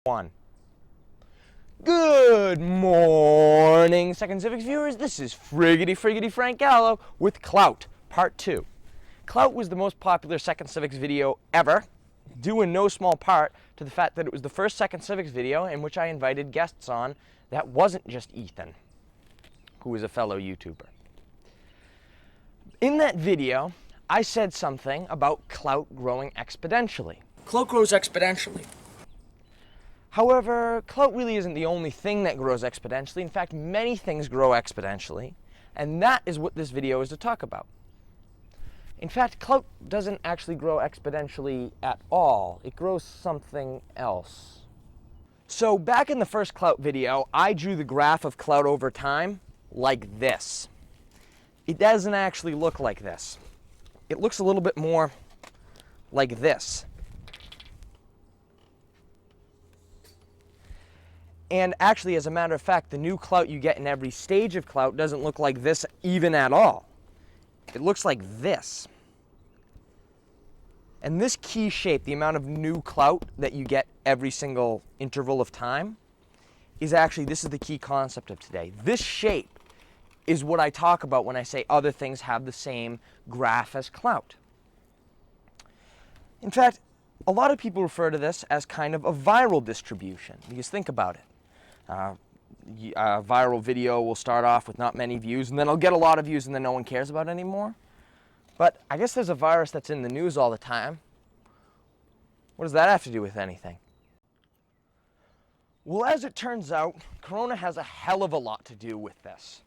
One. Good morning, Second Civics viewers. This is Friggity Frank Gallo with Clout, Part 2. Clout was the most popular Second Civics video ever, due in no small part to the fact that it was the first Second Civics video in which I invited guests on that wasn't just Ethan, who is a fellow YouTuber. In that video, I said something about Clout growing exponentially. Clout grows exponentially. However, Clout really isn't the only thing that grows exponentially. In fact, many things grow exponentially, and that is what this video is to talk about. In fact, Clout doesn't actually grow exponentially at all. It grows something else. So back in the first Clout video, I drew the graph of Clout over time like this. It doesn't actually look like this. It looks a little bit more like this. And actually, as a matter of fact, the new Clout you get in every stage of Clout doesn't look like this even at all. It looks like this. And this key shape, the amount of new Clout that you get every single interval of time, is actually, this is the key concept of today. This shape is what I talk about when I say other things have the same graph as Clout. In fact, a lot of people refer to this as kind of a viral distribution, because think about it. A viral video will start off with not many views, and then it'll get a lot of views and then no one cares about it anymore. But I guess there's a virus that's in the news all the time. What does that have to do with anything? Well, as it turns out, Corona has a hell of a lot to do with this.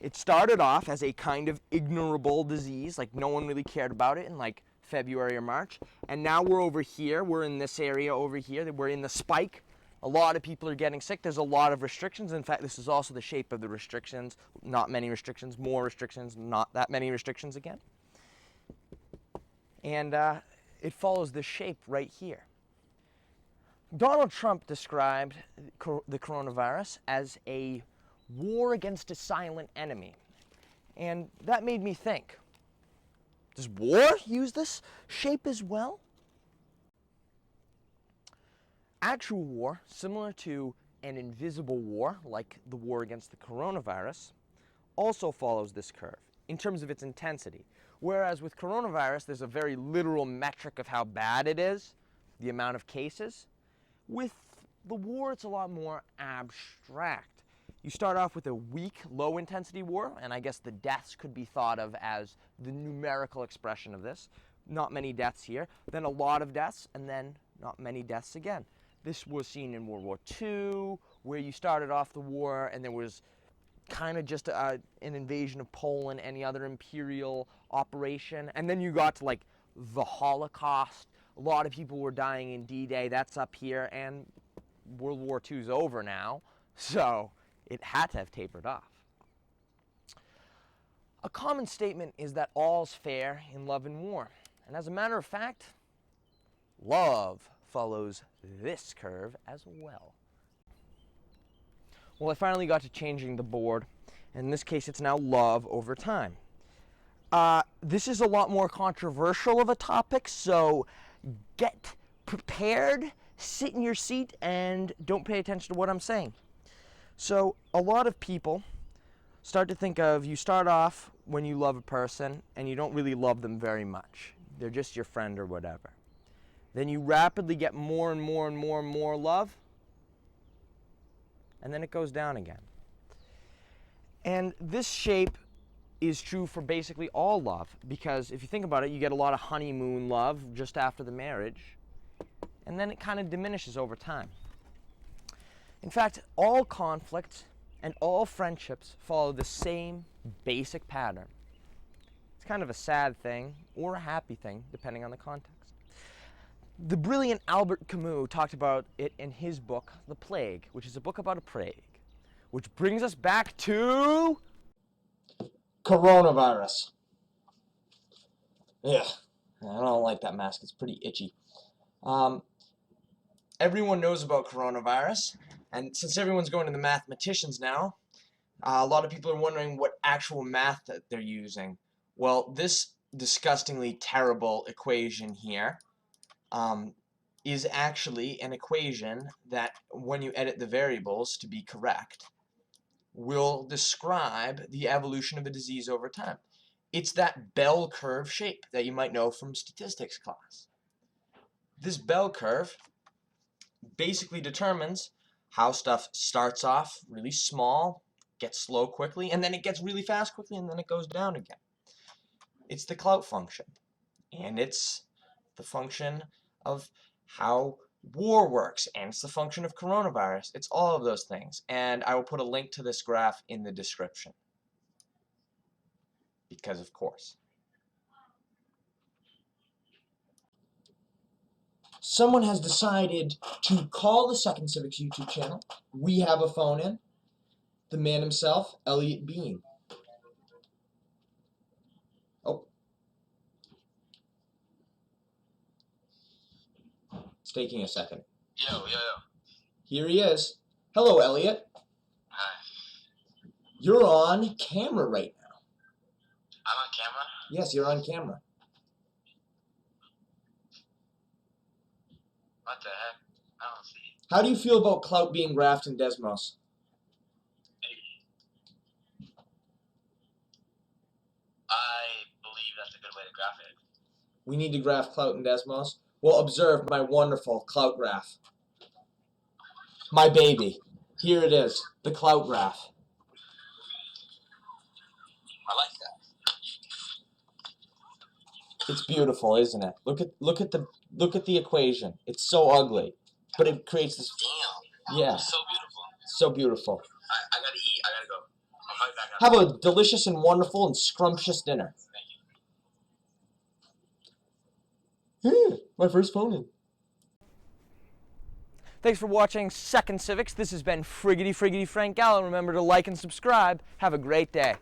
It started off as a kind of ignorable disease, like no one really cared about it in like February or March. And now we're over here, we're in this area over here, we're in the spike. A lot of people are getting sick. There's a lot of restrictions. In fact, this is also the shape of the restrictions. Not many restrictions, more restrictions, not that many restrictions again. And it follows this shape right here. Donald Trump described the coronavirus as a war against a silent enemy. And that made me think, does war use this shape as well? Actual war, similar to an invisible war, like the war against the coronavirus, also follows this curve in terms of its intensity. Whereas with coronavirus, there's a very literal metric of how bad it is, the amount of cases. With the war, it's a lot more abstract. You start off with a weak, low-intensity war, and I guess the deaths could be thought of as the numerical expression of this. Not many deaths here, then a lot of deaths, and then not many deaths again. This was seen in World War II, where you started off the war and there was kind of just an invasion of Poland, any other imperial operation. And then you got to like the Holocaust. A lot of people were dying in D-Day. That's up here. And World War II is over now. So it had to have tapered off. A common statement is that all's fair in love and war. And as a matter of fact, love follows this curve as well. Well, I finally got to changing the board. In this case, it's now love over time. This is a lot more controversial of a topic, so get prepared, sit in your seat, and don't pay attention to what I'm saying. So a lot of people start to think of, you start off when you love a person, and you don't really love them very much. They're just your friend or whatever. Then you rapidly get more and more and more and more love, and then it goes down again. And this shape is true for basically all love, because if you think about it, you get a lot of honeymoon love just after the marriage, and then it kind of diminishes over time. In fact, all conflicts and all friendships follow the same basic pattern. It's kind of a sad thing, or a happy thing, depending on the context. The brilliant Albert Camus talked about it in his book, The Plague, which is a book about a plague. Which brings us back to coronavirus. Yeah, I don't like that mask. It's pretty itchy. Everyone knows about coronavirus, and since everyone's going to the mathematicians now, a lot of people are wondering what actual math that they're using. Well, this disgustingly terrible equation here is actually an equation that, when you edit the variables to be correct, will describe the evolution of a disease over time. It's that bell curve shape that you might know from statistics class. This bell curve basically determines how stuff starts off really small, gets slow quickly, and then it gets really fast quickly, and then it goes down again. It's the Clout function, and it's the function of how war works, and it's the function of coronavirus. It's all of those things, and I will put a link to this graph in the description, because of course. Someone has decided to call the Second Civics YouTube channel. We have a phone in. The man himself, Elliot Bean. Oh. It's taking a second. Yo. Here he is. Hello, Elliot. Hi. You're on camera right now. I'm on camera? Yes, you're on camera. What the heck? I don't see it. How do you feel about Clout being graphed in Desmos? I believe that's a good way to graph it. We need to graph Clout in Desmos. Well, observe my wonderful Clout graph. My baby. Here it is, the Clout graph. I like that. It's beautiful, isn't it? Look at the equation. It's so ugly, but it creates this. Damn. Yeah. It's so beautiful. So beautiful. I gotta eat. I gotta go. I'll call you back Have after. a delicious and wonderful and scrumptious dinner. Thank you. My first phone in. Thanks for watching Second Civics. This has been Friggity Frank Gallo. Remember to like and subscribe. Have a great day.